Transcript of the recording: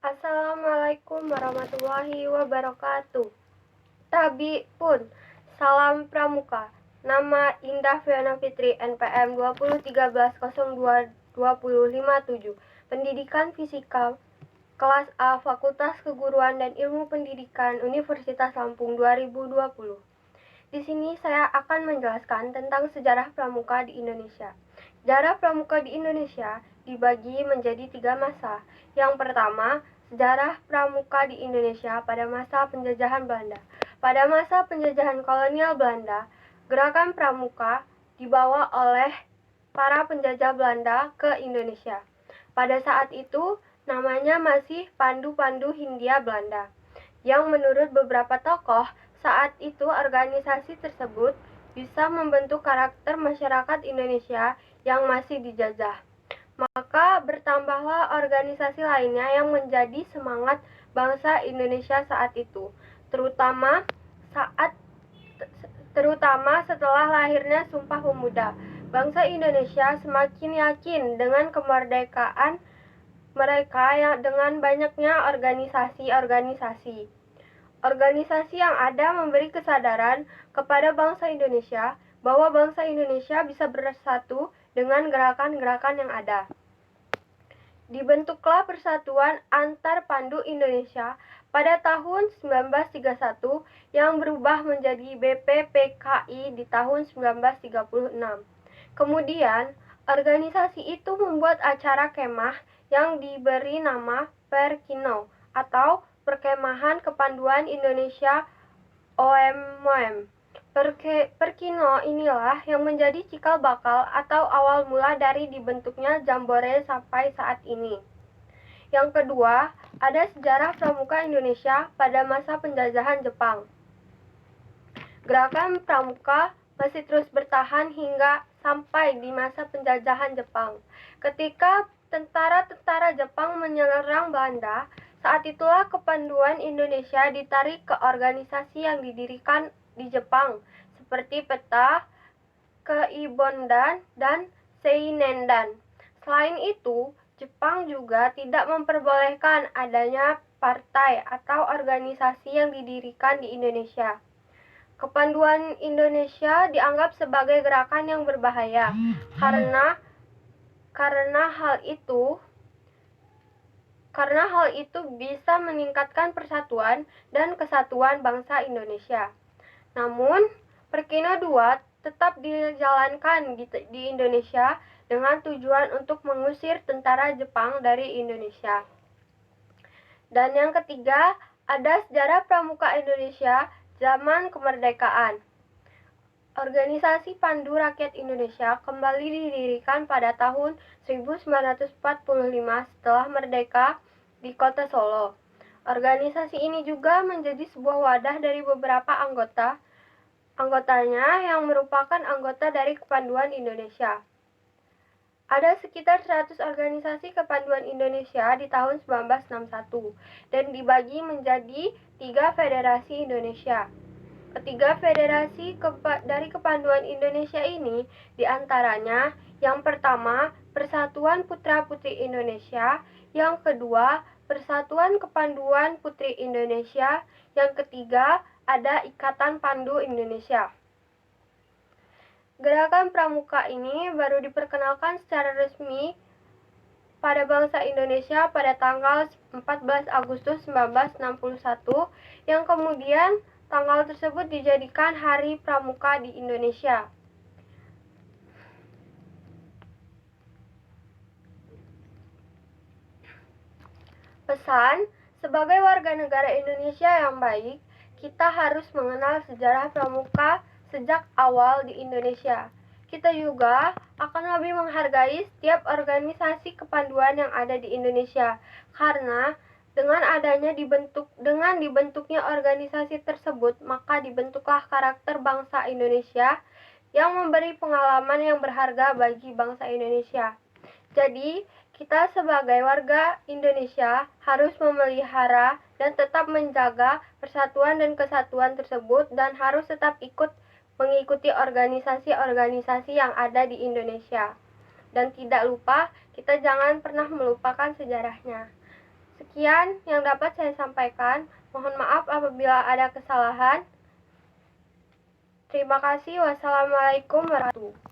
Assalamualaikum warahmatullahi wabarakatuh. Tabi pun, salam pramuka. Nama Indah Fiona Fitri, NPM 2013022057. Pendidikan Fisika, kelas A, Fakultas Keguruan dan Ilmu Pendidikan, Universitas Lampung 2020. Di sini saya akan menjelaskan tentang sejarah pramuka di Indonesia. Sejarah pramuka di Indonesia dibagi menjadi 3 masa. Yang pertama, sejarah pramuka di Indonesia pada masa penjajahan Belanda. Pada masa penjajahan kolonial Belanda, gerakan pramuka dibawa oleh para penjajah Belanda ke Indonesia. Pada saat itu, namanya masih Pandu-Pandu Hindia Belanda, yang menurut beberapa tokoh saat itu organisasi tersebut bisa membentuk karakter masyarakat Indonesia yang masih dijajah. Maka bertambahlah organisasi lainnya yang menjadi semangat bangsa Indonesia saat itu, terutama setelah lahirnya Sumpah Pemuda. Bangsa Indonesia semakin yakin dengan kemerdekaan mereka dengan banyaknya organisasi. Organisasi yang ada memberi kesadaran kepada bangsa Indonesia bahwa bangsa Indonesia bisa bersatu dengan gerakan-gerakan yang ada. Dibentuklah Persatuan Antar Pandu Indonesia pada tahun 1931 yang berubah menjadi BPPKI di tahun 1936. Kemudian, organisasi itu membuat acara kemah yang diberi nama Perkino atau Perkemahan Kepanduan Indonesia OMOM. Perkino inilah yang menjadi cikal bakal atau awal mula dari dibentuknya Jambore sampai saat ini. Yang kedua, ada sejarah pramuka Indonesia pada masa penjajahan Jepang. Gerakan pramuka masih terus bertahan hingga sampai di masa penjajahan Jepang. Ketika tentara-tentara Jepang menyerang Belanda, saat itulah kepanduan Indonesia ditarik ke organisasi yang didirikan di Jepang, seperti Peta, Keibondan, dan Seinendan. Selain itu, Jepang juga tidak memperbolehkan adanya partai atau organisasi yang didirikan di Indonesia. Kepanduan Indonesia dianggap sebagai gerakan yang berbahaya karena hal itu bisa meningkatkan persatuan dan kesatuan bangsa Indonesia. Namun, Perkino II tetap dijalankan di Indonesia dengan tujuan untuk mengusir tentara Jepang dari Indonesia. Dan yang ketiga, ada sejarah pramuka Indonesia zaman kemerdekaan. Organisasi Pandu Rakyat Indonesia kembali didirikan pada tahun 1945 setelah merdeka di Kota Solo. Organisasi ini juga menjadi sebuah wadah dari beberapa anggotanya yang merupakan anggota dari Kepanduan Indonesia. Ada sekitar 100 organisasi Kepanduan Indonesia di tahun 1961 dan dibagi menjadi 3 federasi Indonesia. Ketiga federasi dari Kepanduan Indonesia ini diantaranya yang pertama Persatuan Putra-Putri Indonesia, yang kedua Persatuan Kepanduan Putri Indonesia, yang ketiga ada Ikatan Pandu Indonesia. Gerakan pramuka ini baru diperkenalkan secara resmi pada bangsa Indonesia pada tanggal 14 Agustus 1961 yang kemudian tanggal tersebut dijadikan Hari Pramuka di Indonesia. Pesan, sebagai warga negara Indonesia yang baik, kita harus mengenal sejarah pramuka sejak awal di Indonesia. Kita juga akan lebih menghargai setiap organisasi kepanduan yang ada di Indonesia, karena dengan dibentuknya organisasi tersebut, maka dibentuklah karakter bangsa Indonesia yang memberi pengalaman yang berharga bagi bangsa Indonesia. Jadi, kita sebagai warga Indonesia harus memelihara dan tetap menjaga persatuan dan kesatuan tersebut dan harus tetap mengikuti organisasi-organisasi yang ada di Indonesia. Dan tidak lupa, kita jangan pernah melupakan sejarahnya. Sekian yang dapat saya sampaikan. Mohon maaf apabila ada kesalahan. Terima kasih. Wassalamualaikum warahmatullahi wabarakatuh.